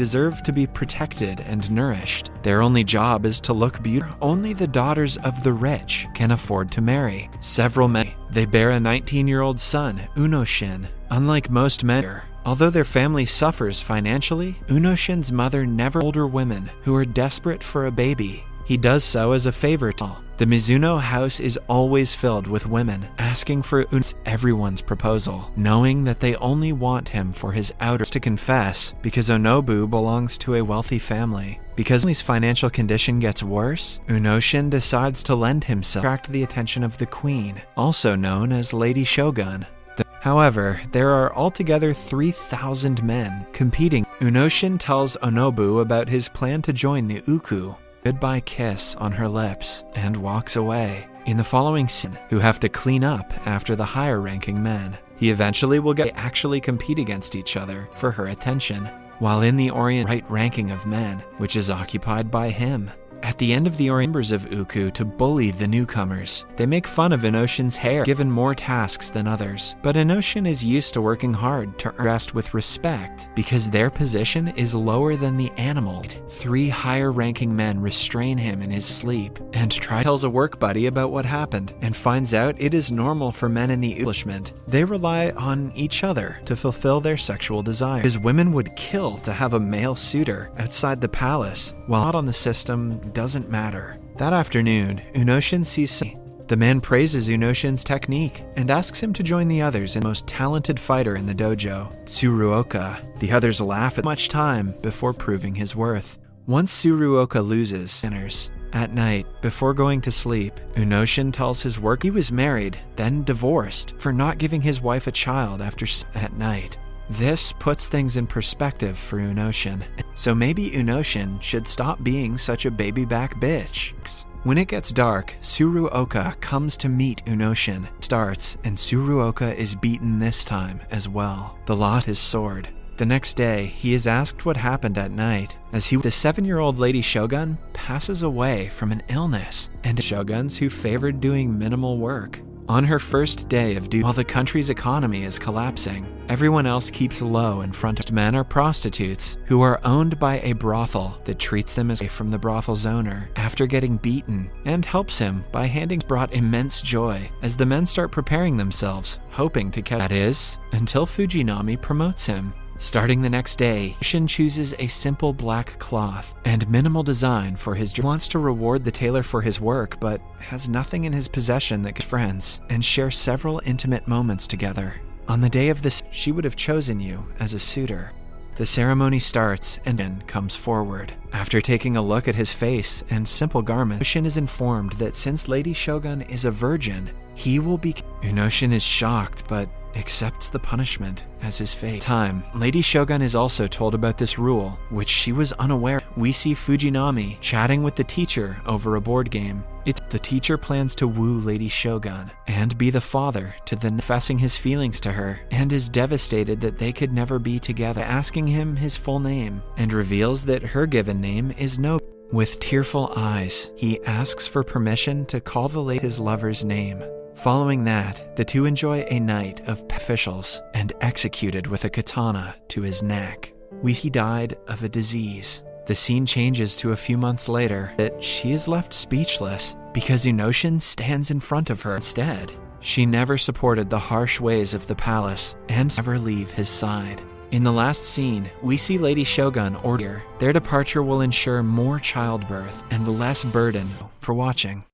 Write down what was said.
deserve to be protected and nourished. Their only job is to look beautiful. Only the daughters of the rich can afford to marry. Several men. They bear a 19-year-old son, Unoshin. Unlike most men, although their family suffers financially, Unoshin's mother never older women who are desperate for a baby. He does so as a favor to all. The Mizuno house is always filled with women asking for everyone's proposal, knowing that they only want him for his outers to confess because Onobu belongs to a wealthy family. Because his financial condition gets worse, Unoshin decides to lend himself to attract the attention of the queen, also known as Lady Shogun. However, there are altogether 3,000 men competing. Unoshin tells Onobu about his plan to join the Uku. Goodbye kiss on her lips and walks away. In the following scene, who have to clean up after the higher-ranking men. He eventually will actually compete against each other for her attention, while in the right ranking of men, which is occupied by him. At the end of the members of Uku to bully the newcomers. They make fun of Inoshin's hair, given more tasks than others. But Inoshin is used to working hard to earn rest with respect because their position is lower than the animal. 3 higher-ranking men restrain him in his sleep and tells a work buddy about what happened and finds out it is normal for men in the establishment. They rely on each other to fulfill their sexual desires. Because women would kill to have a male suitor outside the palace, while not on the system doesn't matter. That afternoon, Unoshin sees the man praises Unoshin's technique and asks him to join the others in the most talented fighter in the dojo, Tsuruoka. The others laugh at much time before proving his worth. Once Tsuruoka loses sinners. At night, before going to sleep, Unoshin tells his work he was married, then divorced, for not giving his wife a child after at night. This puts things in perspective for Unoshin, so maybe Unoshin should stop being such a baby-back bitch. When it gets dark, Tsuruoka comes to meet Unoshin, and Tsuruoka is beaten this time as well. The lot his sword. The next day, he is asked what happened at night, as the 7-year-old Lady Shogun passes away from an illness, and shoguns who favored doing minimal work. On her first day of duty, while the country's economy is collapsing, everyone else keeps low in front of men are prostitutes who are owned by a brothel that treats them as from the brothel's owner after getting beaten and helps him by brought immense joy as the men start preparing themselves, hoping to catch that is, until Fujinami promotes him. Starting the next day, Shin chooses a simple black cloth and minimal design for his job. He wants to reward the tailor for his work, but has nothing in his possession that could friends and share several intimate moments together. On the day of this, she would have chosen you as a suitor. The ceremony starts and then comes forward. After taking a look at his face and simple garment, Unoshin is informed that since Lady Shogun is a virgin, he will be... Unoshin is shocked, but accepts the punishment as his fate. Lady Shogun is also told about this rule, which she was unaware. We see Fujinami chatting with the teacher over a board game. The teacher plans to woo Lady Shogun and be the father to the confessing his feelings to her and is devastated that they could never be together, asking him his full name and reveals that her given name is No. With tearful eyes, he asks for permission to call the lady his lover's name. Following that, the two enjoy a night of officials and executed with a katana to his neck. We see he died of a disease. The scene changes to a few months later that she is left speechless because Unoshin stands in front of her instead. She never supported the harsh ways of the palace and never leave his side. In the last scene, we see Lady Shogun order their departure will ensure more childbirth and less burden. For watching.